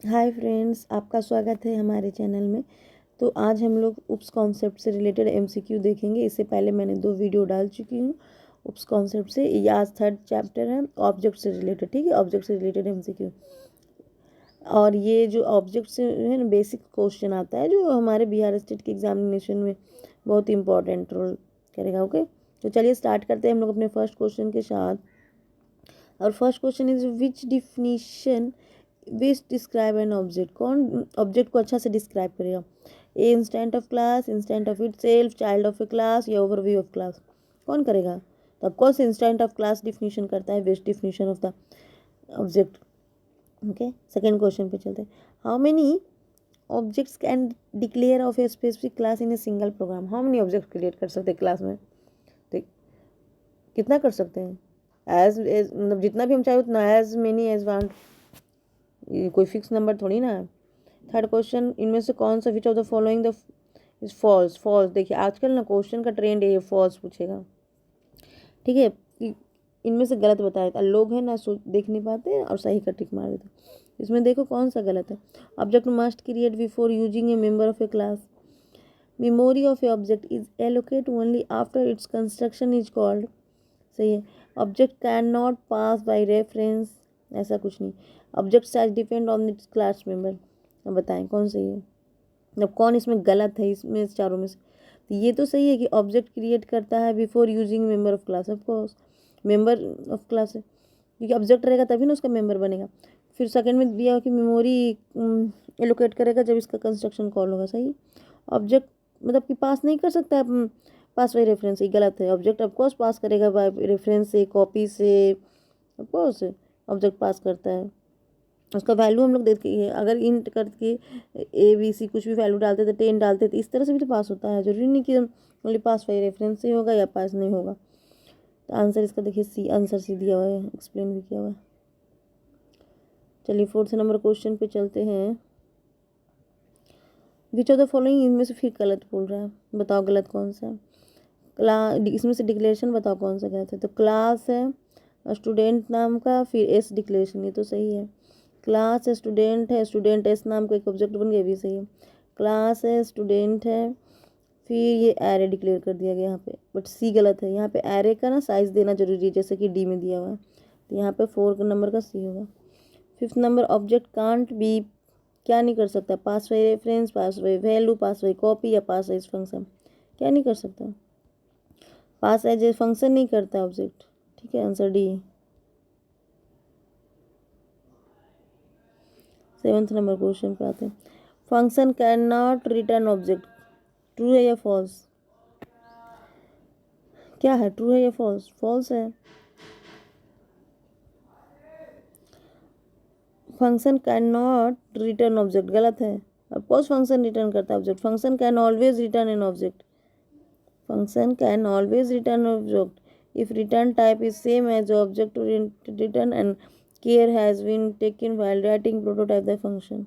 Hi friends, आपका स्वागत है हमारे चैनल में। तो आज हम लोग उप्स कॉन्सेप्ट से रिलेटेड एमसीक्यू देखेंगे। इससे पहले मैंने 2 वीडियो डाल चुकी हूँ उप्स कॉन्सेप्ट से। ये आज 3rd चैप्टर है ऑब्जेक्ट से रिलेटेड। ठीक है, ऑब्जेक्ट से रिलेटेड एमसीक्यू। और ये जो ऑब्जेक्ट से है ना, बेसिक क्वेश्चन आता है जो हमारे बिहार स्टेट के एग्जामिनेशन में बहुत इंपॉर्टेंट रोल करेगा। ओके, तो चलिए स्टार्ट करते हैं हम लोग अपने फर्स्ट क्वेश्चन के साथ। और first question is which definition which describe an object. कौन ऑब्जेक्ट को अच्छा से डिस्क्राइब करेगा? A instant of class, instant of itself, child of a class या ओवरव्यू ऑफ क्लास? कौन करेगा? तो of course instant of class definition करता है, best definition of the object. Okay, second question पे चलते हैं। How many objects can declare of a specific class in a single programme? How many object create कर सकते हैं क्लास में? तो कितना कर सकते हैं? एज एज मतलब जितना भी हम चाहे उतना, एज मेनी एज वांट। ये कोई फिक्स नंबर थोड़ी ना है। थर्ड क्वेश्चन, इनमें से कौन सा which of the following the is false? False देखिए, आजकल ना क्वेश्चन का ट्रेंड है ये फॉल्स पूछेगा। ठीक है, इनमें से गलत बताया था। लोग हैं ना सोच देख नहीं पाते हैं और सही का टिक मार देते। इसमें देखो कौन सा गलत है। Object must create before using A member of a class. Memory of A object is allocate only after its construction is called. सही है। Object can not pass by reference, ऐसा कुछ नहीं। Object size depend on it's class member. अब बताएं कौन सही है? अब कौन इसमें गलत है इसमें चारों में से? तो ये तो सही है कि ऑब्जेक्ट क्रिएट करता है before using member of class. Of course member of class है, क्योंकि ऑब्जेक्ट रहेगा तभी ना उसका मेंबर बनेगा। फिर सेकंड में दिया कि मेमोरी एलोकेट करेगा जब इसका कंस्ट्रक्शन कॉल होगा। सही। ऑब्जेक्ट मतलब कि पास नहीं कर सकता है पास बाई रेफरेंस, ये गलत है। ऑब्जेक्ट ऑफकोर्स पास करेगा बाय रेफरेंस से, कॉपी से। ऑफकोर्स ऑब्जेक्ट पास करता है। उसका वैल्यू हम लोग देते हैं, अगर इंट करके ABC कुछ भी वैल्यू डालते थे, 10 डालते थे, इस तरह से भी तो पास होता है। जरूरी नहीं कि ओनली पास बाई रेफरेंस से होगा या पास नहीं होगा। तो आंसर इसका देखिए सी, आंसर सी दिया हुआ है, एक्सप्लेन भी किया हुआ है। चलिए फोर्थ नंबर क्वेश्चन पे चलते हैं। विच ऑफ द फॉलोइंग, इनमें से फिर गलत बोल रहा है, बताओ गलत कौन सा है? इसमें से डिक्लेरेशन बताओ कौन सा गलत है? तो क्लास है स्टूडेंट नाम का, फिर एस डिक्लेरेशन, ये तो सही है। क्लास है, स्टूडेंट है, स्टूडेंट एस नाम का एक ऑब्जेक्ट बन गया, भी सही है। क्लास है, स्टूडेंट है, फिर ये एरे डिक्लेयर कर दिया गया यहाँ पे, बट सी गलत है। यहाँ पे एरे का ना साइज देना जरूरी है, जैसे कि डी में दिया हुआ है। तो यहाँ पे 4 नंबर का सी होगा। Fifth number, object can't be, क्या नहीं कर सकता? Pass by reference, pass by value, pass by copy या पास एज फंक्शन। क्या नहीं कर सकता? पास एज ए फंक्शन नहीं करता ऑब्जेक्ट। ठीक है, answer D. 7th number question पे आते हैं। Function can not return object, true है या फॉल्स? क्या है, ट्रू है या फॉल्स? फॉल्स है। Function can not return object, गलत है। ऑफकोर्स फंक्शन रिटर्न करता है object. Function can always return an object. Function can always return object if return type is same as the object to return and care has been taken while writing prototype the function.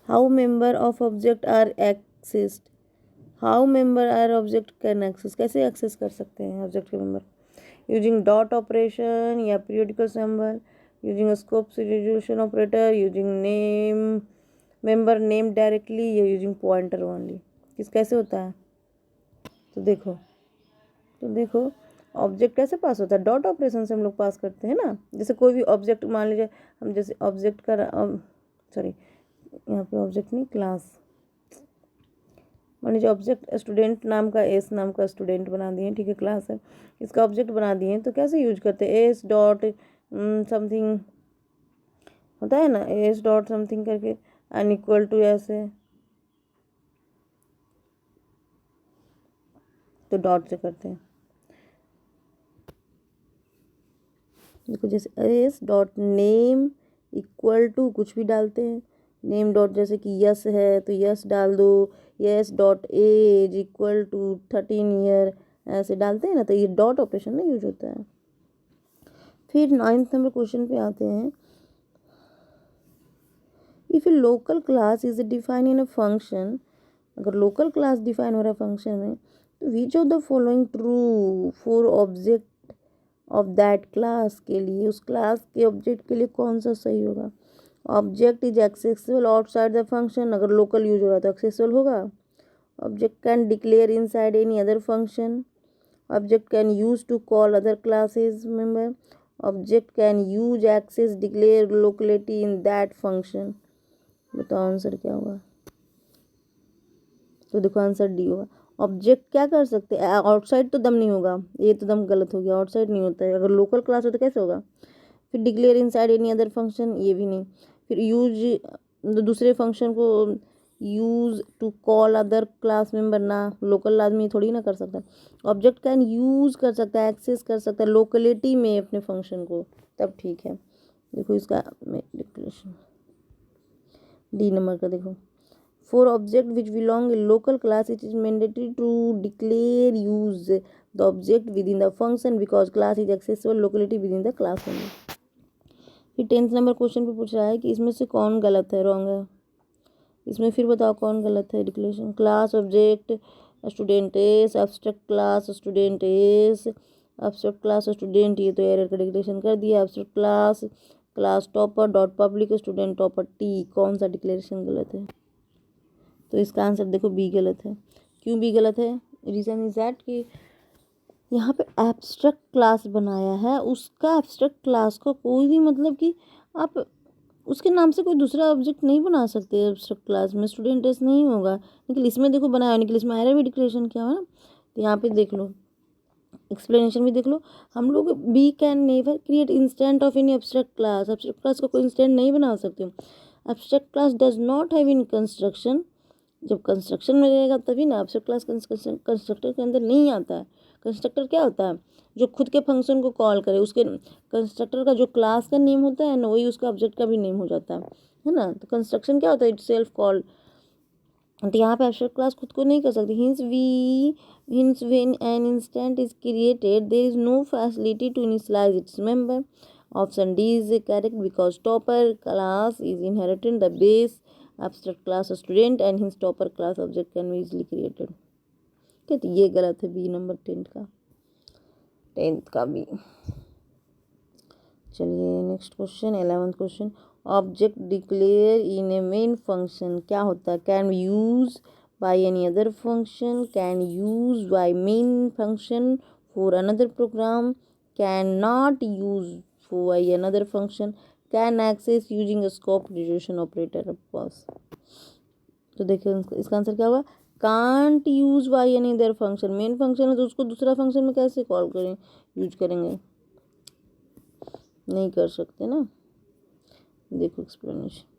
How member of object are accessed? How member are object can access, कैसे access कर सकते हैं object के member? Using dot operation या periodical symbol, using scope resolution operator, using name member name directly, या using pointer only? किस कैसे होता है? तो देखो ऑब्जेक्ट कैसे पास होता है? डॉट ऑपरेशन से हम लोग पास करते हैं ना। जैसे कोई भी ऑब्जेक्ट मान लीजिए, हम जैसे ऑब्जेक्ट का सॉरी, यहाँ पे ऑब्जेक्ट नहीं, क्लास मान लीजिए। ऑब्जेक्ट स्टूडेंट नाम का, एस नाम का स्टूडेंट बना दिए, ठीक है, क्लास है, इसका ऑब्जेक्ट बना दिए। तो कैसे यूज करते हैं? एस डॉट समथिंग होता है ना, एस डॉट समथिंग करके अनइक्वल टू ऐसे, तो डॉट से करते हैं। देखो जैसे S dot name equal to कुछ भी डालते हैं। नेम डॉट जैसे कि यस है तो यस डाल दो। S dot age equal to 13 year, ऐसे डालते हैं ना, तो ये डॉट ऑपरेशन में यूज होता है। फिर 9th नंबर क्वेश्चन पे आते हैं। If A local class is define in a function, अगर लोकल क्लास डिफाइन हो रहा है फंक्शन में, तो विच of the following true for object of that class के लिए, उस क्लास के ऑब्जेक्ट के लिए कौन सा सही होगा। Object is accessible outside the function, अगर लोकल यूज हो रहा है तो एक्सेसिबल होगा। Object can declare inside any other function. Object can use to call other classes member. Object can use access declare locality in that function. बताओ answer क्या होगा। तो देखो आंसर डी होगा। ऑब्जेक्ट क्या कर सकते हैं, आउटसाइड तो दम नहीं होगा, ये तो दम गलत हो गया, आउटसाइड नहीं होता है, अगर लोकल क्लास हो तो कैसे होगा। फिर declare inside any other function, ये भी नहीं। फिर यूज दूसरे फंक्शन को use to call other class member, ना लोकल आदमी थोड़ी ना कर सकता। ऑब्जेक्ट कैन यूज कर सकता है, एक्सेस कर सकता है लोकेलिटी में अपने फंक्शन को, तब ठीक है। देखो इसका डिक्लेरेशन डी नंबर का देखो। For object which belong in local class, it is mandatory to declare use the object within the function because class is accessible locality within the class only। फिर 10th number question पे पूछ रहा है कि इसमें से कौन गलत है, रॉन्ग है। इसमें फिर बताओ कौन गलत है। Declaration class object student S, abstract class student S, abstract class student, ये तो एरर का डिक्लेरेशन कर दिया। Abstract class class topper dot public student topper T, कौन सा डिक्लेरेशन गलत है। तो इसका आंसर देखो बी गलत है। क्यों बी गलत है, रीज़न इज दैट कि यहाँ पे एब्स्ट्रैक्ट क्लास बनाया है, उसका एब्स्ट्रैक्ट क्लास का कोई भी मतलब कि आप उसके नाम से कोई दूसरा ऑब्जेक्ट नहीं बना सकते एब्स्ट्रैक्ट क्लास में, स्टूडेंट एस नहीं होगा। लेकिन इसमें देखो बनाया, लेकिन इसमें एरर भी डिक्लेरेशन किया हुआ ना। तो यहाँ पे देख लो, एक्सप्लेनेशन भी देख लो। हम लोग we can never create instant of any abstract class, abstract class का कोई इंस्टेंट नहीं बना सकते हो। Abstract class does not have in construction, जब कंस्ट्रक्शन में रहेगा तभी ना। एब्स्ट्रैक्ट क्लास कंस्ट्रक्टर के अंदर नहीं आता है। कंस्ट्रक्टर क्या होता है, जो खुद के फंक्शन को कॉल करे, उसके कंस्ट्रक्टर का जो क्लास का नेम होता है ना, वही उसका ऑब्जेक्ट का भी नेम हो जाता है ना। तो कंस्ट्रक्शन क्या होता है, इट सेल्फ कॉल्ड। तो यहाँ पे एब्स्ट्रैक्ट क्लास खुद को नहीं कर सकती। Hence when an instant is created there is no facility to initialise its member. Option D is correct because topper class is inherited the base abstract class student and his topper class object can be easily created। ठीक है, तो ये गलत है B number 10th का B. चलिए next question 11th question. Object declare in a main function क्या होता है, can use by any other function, can use by main function for another program, can not use for by another function, can access using scope resolution operator of pass. तो देखिए इसका answer क्या होगा, can't use by any other function. Main function है तो उसको दूसरा function में कैसे कॉल करें, यूज करेंगे, नहीं कर सकते ना। देखो explanation.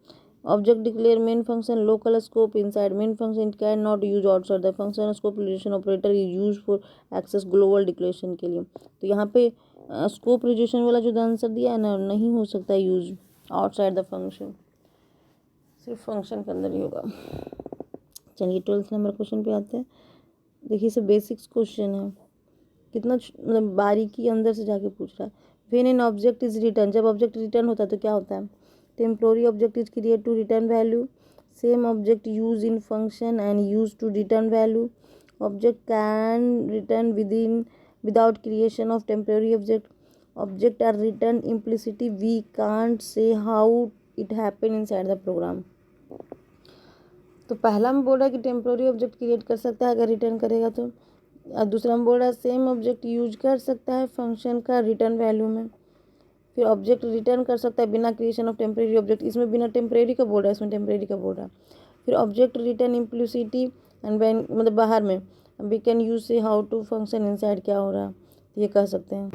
Object declare main function local scope inside main function, it can not use outside the function, scope resolution operator is use for access global declaration के लिए। तो यहाँ पे स्कोप रिजोल्यूशन वाला जो आंसर दिया है ना, नहीं हो सकता यूज आउटसाइड द फंक्शन, सिर्फ फंक्शन के अंदर ही होगा। चलिए 12th नंबर क्वेश्चन पे आते हैं। देखिए इसे बेसिक्स क्वेश्चन है, कितना मतलब बारीकी अंदर से जाके पूछ रहा है। When an object is return, जब ऑब्जेक्ट रिटर्न होता है तो क्या होता है। Temporary object is create to return value, same object use in function and use to return value. Object can return without creation of temporary object are written implicitly, we can't say how it happen inside the program। तो पहला में बोल रहा है कि temporary object create कर सकता है अगर रिटर्न करेगा तो, और दूसरा में बोल रहा है सेम ऑब्जेक्ट यूज कर सकता है फंक्शन का रिटर्न वैल्यू में। फिर ऑब्जेक्ट रिटर्न कर सकता है बिना क्रिएशन ऑफ टेम्परेरी ऑब्जेक्ट, इसमें बिना टेम्परेरी का बोल रहा है, इसमें टेम्परेरी का बोल रहा है। फिर ऑब्जेक्ट रिटर्न इम्प्लिसिटी एंड व्हेन मतलब बाहर में, वी कैन यूज से हाउ टू फंक्शन इनसाइड क्या हो रहा है, ये कह सकते हैं।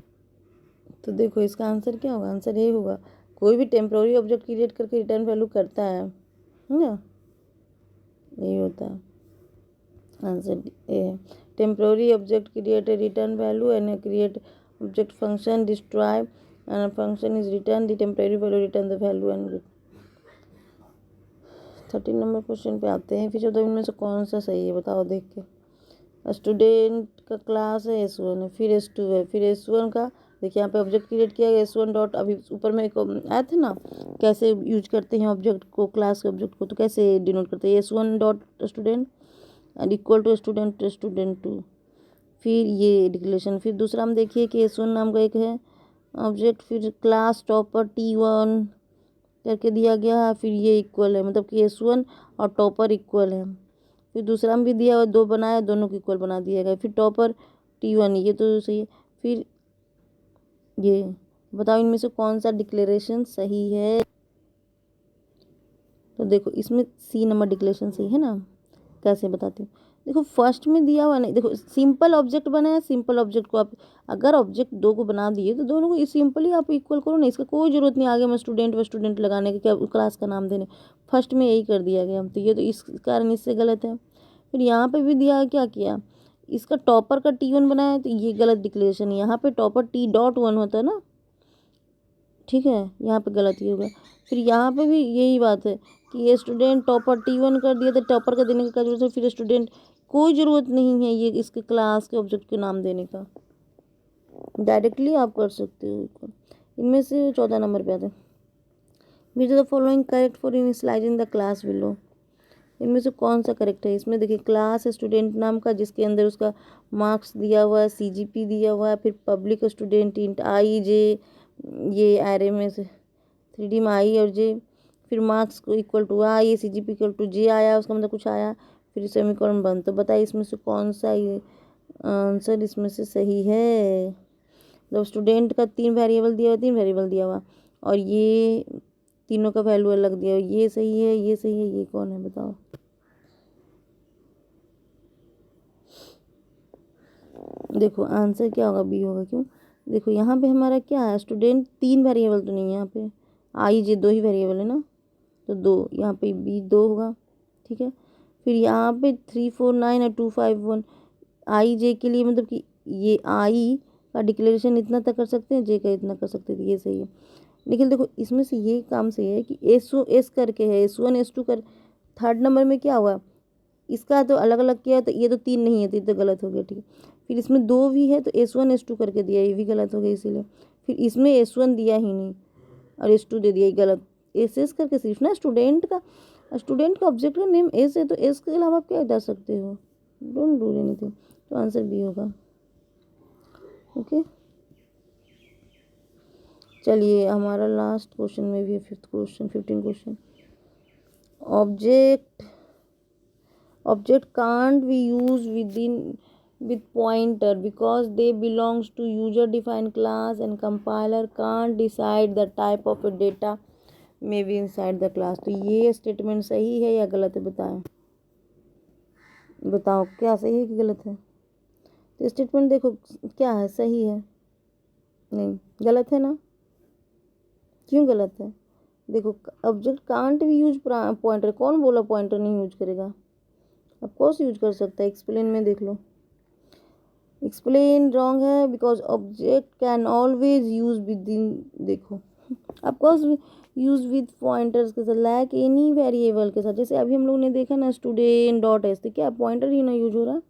तो देखो इसका आंसर क्या होगा, आंसर ये होगा कोई भी टेम्परेरी ऑब्जेक्ट क्रिएट करके रिटर्न वैल्यू करता है ना, यही होता है आंसर ए है। Temporary object create a return value and create object function destroy and function is returned the temporary value return the value and 13 number question पे आते हैं। फिर 14 इनमें से कौन सा सही है बताओ देख के। स्टूडेंट का क्लास है S1 है, फिर S2 है, फिर S1 का देखिए यहाँ पे ऑब्जेक्ट क्रिएट किया गया S1 डॉट, अभी ऊपर में एक आया था ना कैसे यूज करते हैं ऑब्जेक्ट को, क्लास के ऑब्जेक्ट को, तो कैसे डिनोट करते हैं S1 dot student and equal to student 2। फिर ये डिक्लेरेशन। फिर दूसरा हम देखिए कि S1 नाम का एक है ऑब्जेक्ट, फिर क्लास टॉपर T1 करके दिया गया है, फिर ये इक्वल है, मतलब कि S1 और टॉपर इक्वल है। फिर दूसरा में भी दिया हुआ, दो बनाया, दोनों को इक्वल बना दिया गया। फिर टॉपर T1, ये तो सही है। फिर ये बताओ इनमें से कौन सा डिक्लेरेशन सही है। तो देखो इसमें C नंबर डिक्लेरेशन सही है ना। कैसे बताती हूँ, देखो फर्स्ट में दिया हुआ नहीं, देखो सिंपल ऑब्जेक्ट बनाया, सिंपल ऑब्जेक्ट को आप अगर ऑब्जेक्ट दो को बना दिए तो दोनों को सिंपली आप इक्वल करो ना, इसका कोई जरूरत नहीं आगे में स्टूडेंट व स्टूडेंट लगाने के, क्या क्लास का नाम देने। फर्स्ट में यही कर दिया गया, तो ये तो इस कारण इससे गलत है। फिर यहाँ पे भी दिया है, क्या किया, इसका टॉपर का T1 बनाया, तो ये गलत डिक्लेरेशन। यहाँ पे टॉपर T.1 होता है ना, ठीक है, यहाँ पे गलत ही होगा। फिर यहाँ पे भी यही बात है कि ये स्टूडेंट टॉपर T1 कर दिया, तो टॉपर का देने की क्या जरूरत है। फिर स्टूडेंट कोई ज़रूरत नहीं है ये इसके क्लास के ऑब्जेक्ट के नाम देने का, डायरेक्टली आप कर सकते हो। इनमें से 14 नंबर पे आते हैं, which the following correct for initialising the class below. इनमें से कौन सा करेक्ट है। इसमें देखिए क्लास है स्टूडेंट नाम का, जिसके अंदर उसका मार्क्स दिया हुआ है, CGP दिया हुआ है, फिर पब्लिक स्टूडेंट इंट IJ, ये एरे में से 3D में I और J, फिर मार्क्स को इक्वल टू I, ये CGP इक्वल टू J आया, उसका मतलब कुछ आया, फिर सेमीकोलन बंद। तो बताइए इसमें से कौन सा ये आंसर इसमें से सही है। जब स्टूडेंट का 3 वेरिएबल दिया हुआ, 3 वेरिएबल दिया हुआ, और ये तीनों का वैल्यू अलग दिया हुआ, ये सही है, ये सही है, ये कौन है बताओ। देखो आंसर क्या होगा, B होगा। क्यों, देखो यहाँ पे हमारा क्या है, स्टूडेंट 3 वेरिएबल तो नहीं है यहाँ पे, IJ 2 ही वेरिएबल है ना, तो 2, यहाँ पे B 2 होगा, ठीक है। फिर यहाँ पे 3 4 9 और 2 5 1, IJ के लिए मतलब कि ये I का डिक्लेरेशन इतना तक कर सकते हैं, J का इतना कर सकते थे, ये सही है। लेकिन देखो इसमें से ये काम सही है कि S करके है, S1 S2 कर। थर्ड नंबर में क्या हुआ, इसका तो अलग अलग किया, तो ये तो 3 नहीं है, तो ये तो गलत हो गया, ठीक है। फिर इसमें 2 भी है, तो S1 S2 करके दिया, ये भी गलत हो गया इसीलिए। फिर इसमें S1 दिया ही नहीं और S2 दे दिया, ये गलत। SS करके सिर्फ ना स्टूडेंट का ऑब्जेक्ट का नेम S है, तो S के अलावा आप क्या कर सकते हो, डोंट डू एनीथिंग। तो आंसर B होगा, ओके। चलिए हमारा लास्ट क्वेश्चन में भी है, 5th question, 15 question. Object can't be used with pointer because they belongs to user defined class, and compiler can't decide the type of data may be inside the class। तो ये statement सही है या गलत है, बताओ क्या सही है कि गलत है। तो स्टेटमेंट देखो क्या है, सही है, नहीं गलत है ना। क्यों गलत है, देखो ऑब्जेक्ट कांट भी यूज पॉइंटर, कौन बोला पॉइंटर नहीं यूज करेगा, ऑफ कोर्स यूज कर सकता है। एक्सप्लेन में देख लो, एक्सप्लेन रॉन्ग है, because object can always use within, देखो of course use with pointers के साथ, लाइक एनी वेरिएबल के साथ। जैसे अभी हम लोग ने देखा ना स्टूडेंट डॉट एस, तो क्या पॉइंटर ही ना यूज हो रहा।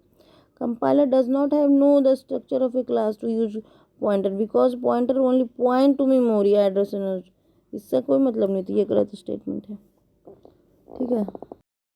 Compiler does not have no the structure of a class to use pointer, because pointer only point to memory address. इसका कोई मतलब नहीं था, ये गलत स्टेटमेंट है, ठीक है।